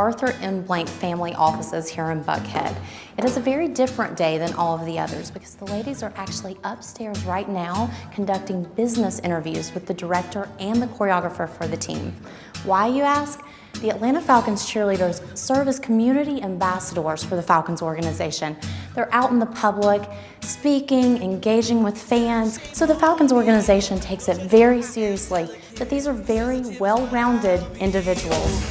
Arthur M. Blank family offices here in Buckhead. It is a very different day than all of the others because the ladies are actually upstairs right now conducting business interviews with the director and the choreographer for the team. Why, you ask? The Atlanta Falcons cheerleaders serve as community ambassadors for the Falcons organization. They're out in the public, speaking, engaging with fans. So the Falcons organization takes it very seriously that these are very well-rounded individuals.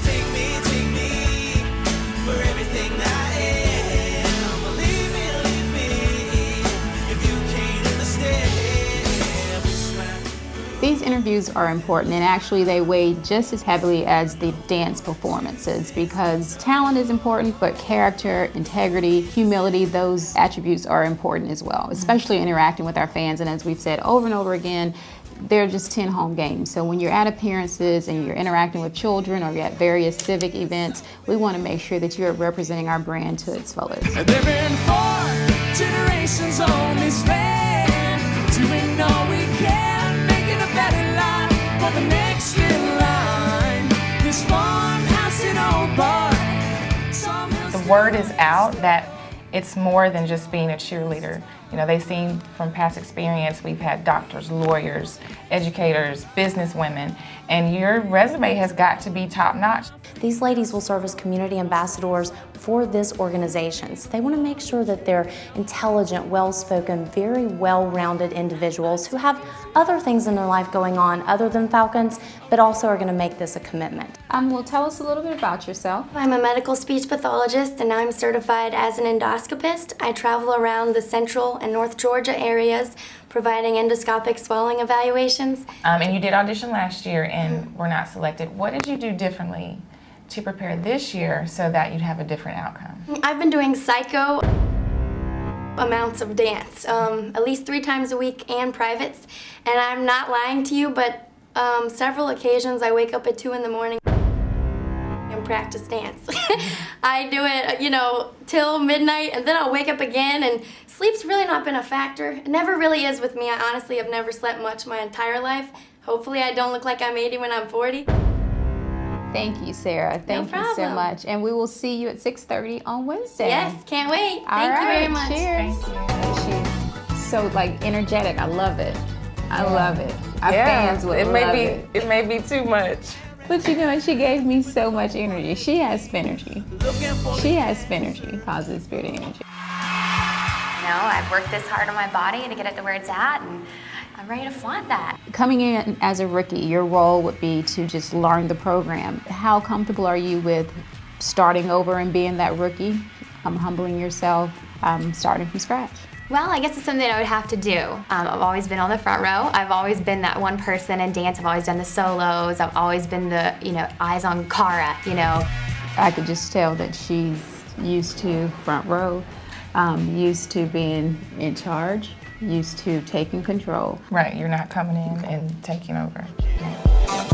These interviews are important, and actually they weigh just as heavily as the dance performances because talent is important, but character, integrity, humility, those attributes are important as well, especially interacting with our fans. And as we've said over and over again, they're just 10 home games. So when you're at appearances and you're interacting with children or you're at various civic events, we want to make sure that you're representing our brand to its fullest. There've been 4 generations on this land, doing all we can, making a better life for the next in line. This farmhouse in Old Bar. The word is out that it's more than just being a cheerleader. You know, they've seen from past experience, we've had doctors, lawyers, educators, business women, and your resume has got to be top notch. These ladies will serve as community ambassadors for this organization. So they want to make sure that they're intelligent, well-spoken, very well-rounded individuals who have other things in their life going on other than Falcons, but also are going to make this a commitment. Well, tell us a little bit about yourself. I'm a medical speech pathologist and I'm certified as an endoscopist. I travel around the central and North Georgia areas providing endoscopic swelling evaluations. And you did audition last year and were not selected. What did you do differently to prepare this year so that you'd have a different outcome? I've been doing psycho amounts of dance, at least 3 times a week and privates. And I'm not lying to you, but several occasions I wake up at 2 in the morning and practice dance. I do it, you know, till midnight, and then I'll wake up again, and sleep's really not been a factor. It never really is with me. I honestly have never slept much my entire life. Hopefully I don't look like I'm 80 when I'm 40. Thank you, Sarah. Thank you so much. And we will see you at 6:30 on Wednesday. Yes, can't wait. All Thank you right, very much. Cheers. Thank you. She's so energetic. I love it. I love it. Our fans will love it. It may be too much. But you know, she gave me so much energy. She has Spinergy. She has Spinergy, positive spirit energy. You know, I've worked this hard on my body to get it to where it's at, and I'm ready to flaunt that. Coming in as a rookie, your role would be to just learn the program. How comfortable are you with starting over and being that rookie, humbling yourself, starting from scratch? Well, I guess it's something I would have to do. I've always been on the front row. I've always been that one person in dance. I've always done the solos. I've always been the, eyes on Cara, I could just tell that she's used to front row, used to being in charge, used to taking control. Right, you're not coming in and taking over.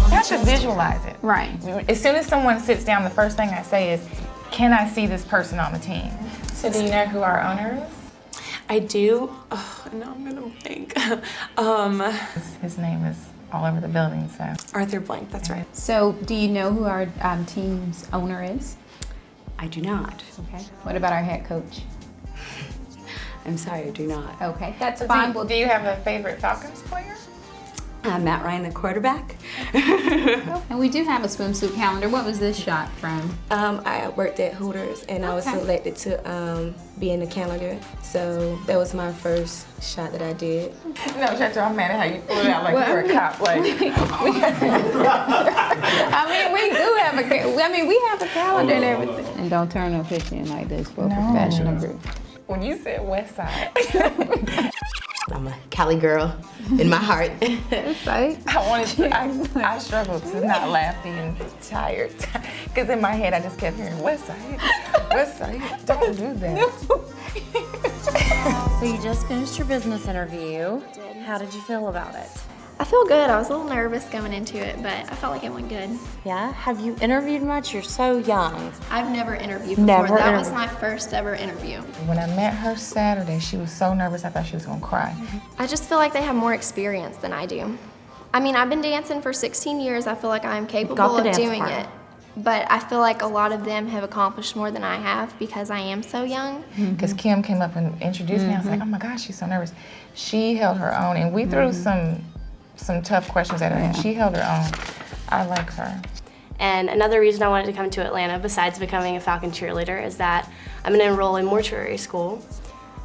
You should visualize it. Right. As soon as someone sits down, the first thing I say is, can I see this person on the team? So do you know who our owner is? I do. Oh, no, I'm gonna blank. His name is all over the building, so. Arthur Blank, that's right. So do you know who our team's owner is? I do not. Okay. What about our head coach? I'm sorry, I do not. Okay, that's fine. Do you have a favorite Falcons player? Matt Ryan, the quarterback. And we do have a swimsuit calendar. What was this shot from? I worked at Hooters and I was selected to be in the calendar. So that was my first shot that I did. No, Chateau, I'm mad at how you pulled it out like you were a cop. Like, we have a calendar and everything. And don't turn no picture in like this for a professional group. When you said West Side. I'm a Cali girl in my heart. I struggled to not laugh the entire time. Because in my head, I just kept hearing, West Side, West Side, don't do that. So you just finished your business interview. How did you feel about it? I feel good. I was a little nervous going into it, but I felt like it went good. Yeah? Have you interviewed much? You're so young. I've never interviewed before. That was my first ever interview. When I met her Saturday, she was so nervous I thought she was gonna cry. I just feel like they have more experience than I do. I mean, I've been dancing for 16 years. I feel like I'm capable of doing it. but I feel like a lot of them have accomplished more than I have because I am so young. Because Kim came up and introduced me, I was like, oh my gosh, she's so nervous. She held her own, and we threw some tough questions at her, and she held her own. I like her. And another reason I wanted to come to Atlanta, besides becoming a Falcon cheerleader, is that I'm going to enroll in mortuary school,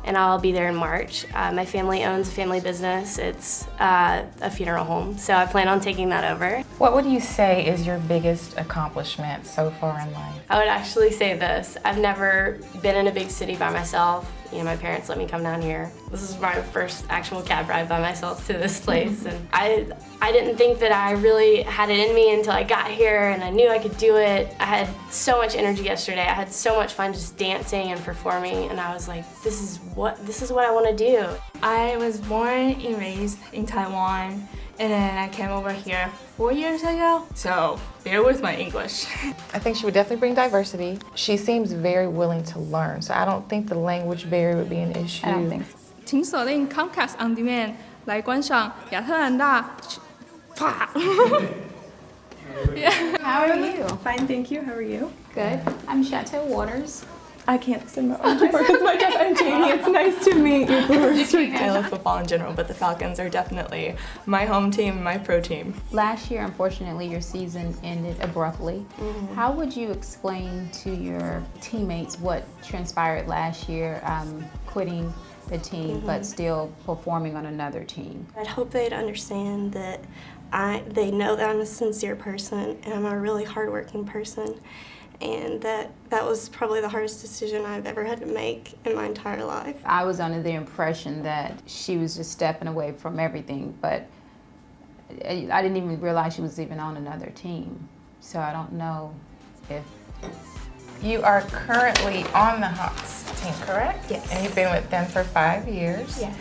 and I'll be there in March. My family owns a family business. It's a funeral home, so I plan on taking that over. What would you say is your biggest accomplishment so far in life? I would actually say this. I've never been in a big city by myself. You know, my parents let me come down here. This is my first actual cab ride by myself to this place, and I didn't think that I really had it in me until I got here, and I knew I could do it. I had so much energy yesterday. I had so much fun just dancing and performing, and I was like, this is what I want to do. I was born and raised in Taiwan, and then I came over here 4 years ago, so bear with my English. I think she would definitely bring diversity. She seems very willing to learn, so I don't think the language barrier would be an issue. I don't think so. 请锁定 Comcast On Demand 来观赏亚特兰大。How are you? Fine, thank you. How are you? Good. I'm Chateau Waters. I can't extend my arm because my guess I'm Jamie. It's nice to meet you. I love football in general, but the Falcons are definitely my home team, my pro team. Last year, unfortunately, your season ended abruptly. How would you explain to your teammates what transpired last year, quitting the team but still performing on another team? I'd hope they'd understand that they know that I'm a sincere person and I'm a really hardworking person, and that was probably the hardest decision I've ever had to make in my entire life. I was under the impression that she was just stepping away from everything, but I didn't even realize she was even on another team. So I don't know if... You are currently on the Hawks team, correct? Yes. And you've been with them for 5 years? Yes.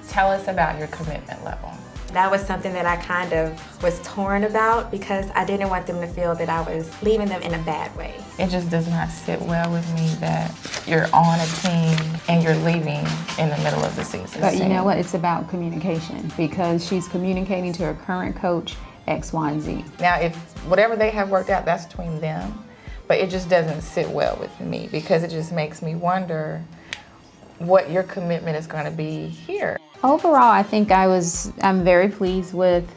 Tell us about your commitment level. That was something that I kind of was torn about because I didn't want them to feel that I was leaving them in a bad way. It just does not sit well with me that you're on a team and you're leaving in the middle of the season. But you know what? It's about communication because she's communicating to her current coach X, Y, and Z. Now, if whatever they have worked out, that's between them. But it just doesn't sit well with me because it just makes me wonder what your commitment is going to be here. Overall, I think I'm very pleased with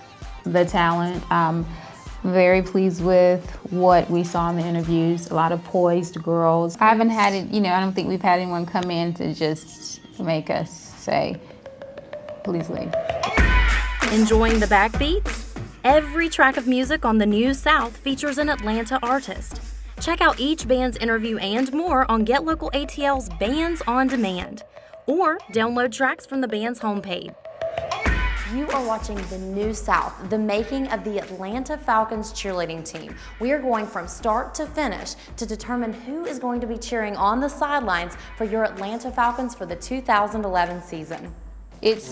the talent. Very pleased with what we saw in the interviews. A lot of poised girls. I haven't had it, I don't think we've had anyone come in to just make us say, please leave. Enjoying the backbeats? Every track of music on the New South features an Atlanta artist. Check out each band's interview and more on Get Local ATL's Bands on Demand, or download tracks from the band's homepage. You are watching the New South, the making of the Atlanta Falcons cheerleading team. We are going from start to finish to determine who is going to be cheering on the sidelines for your Atlanta Falcons for the 2011 season.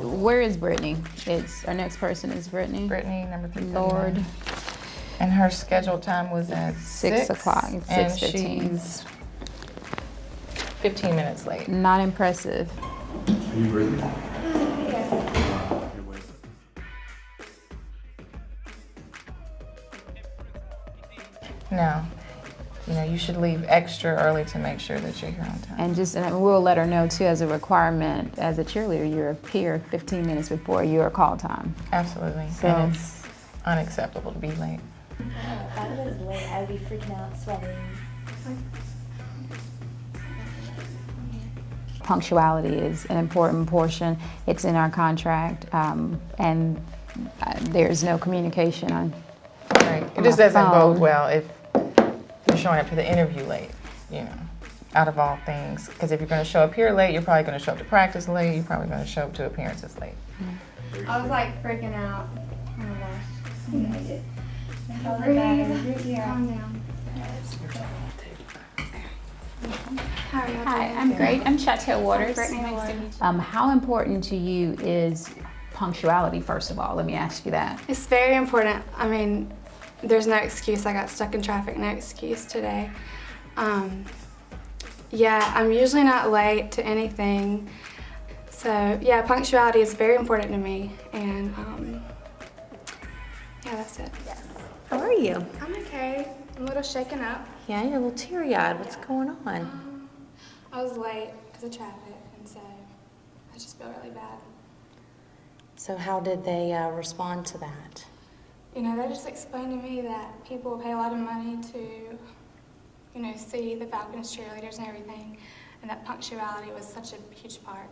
Where is Brittany? Our next person is Brittany. Brittany, number 3. Lord. And her scheduled time was at 6 o'clock, 6:15. And she's 15 minutes late. Not impressive. Are you ready? No. You should leave extra early to make sure that you're here on time. And we'll let her know too, as a requirement, as a cheerleader, you're here 15 minutes before your call time. Absolutely. So, and it's unacceptable to be late. If I was late, I would be freaking out, sweating. Punctuality is an important portion. It's in our contract, and there's no communication on. Right. It just doesn't bode well if you're showing up to the interview late, out of all things. Because if you're going to show up here late, you're probably going to show up to practice late. You're probably going to show up to appearances late. I was like freaking out. Oh my gosh. I made it. Breathe. Calm down. Hi, I'm great. I'm Chateau Waters. Brittany, nice to meet you. How important to you is punctuality, first of all? Let me ask you that. It's very important. I mean, there's no excuse. I got stuck in traffic, no excuse today. Yeah, I'm usually not late to anything. So yeah, punctuality is very important to me, and yeah, that's it. Yes. How are you? I'm okay. I'm a little shaken up. Yeah, you're a little teary-eyed. What's going on? I was late because of traffic, and so I just feel really bad. So how did they respond to that? You know, they just explained to me that people pay a lot of money to, you know, see the Falcons cheerleaders and everything, and that punctuality was such a huge part.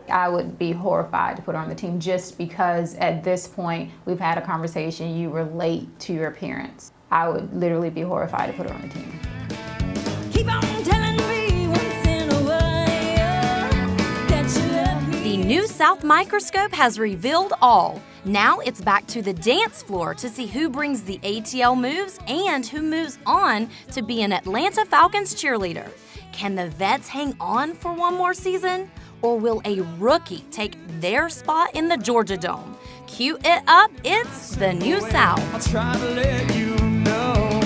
I would be horrified to put her on the team just because at this point we've had a conversation, you were late to your appearance. I would literally be horrified to put her on the team. Keep on telling me once in a while that you love me. The New South microscope has revealed all. Now it's back to the dance floor to see who brings the ATL moves and who moves on to be an Atlanta Falcons cheerleader. Can the vets hang on for one more season? Or will a rookie take their spot in the Georgia Dome? Cue it up, it's the New South. I'll try to let you know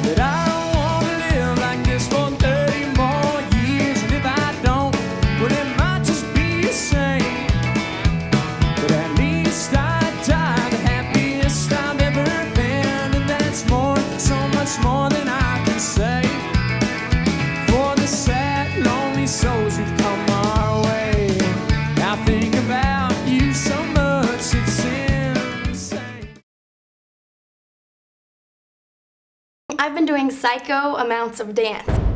that I don't want to live like this for 30 more years. And if I don't, well, it might just be a shame. But at least I die the happiest I've ever been. And that's more, so much more than I can say. For the sad, lonely souls who've come our way, I think about you so much, it's insane. I've been doing psycho amounts of dance.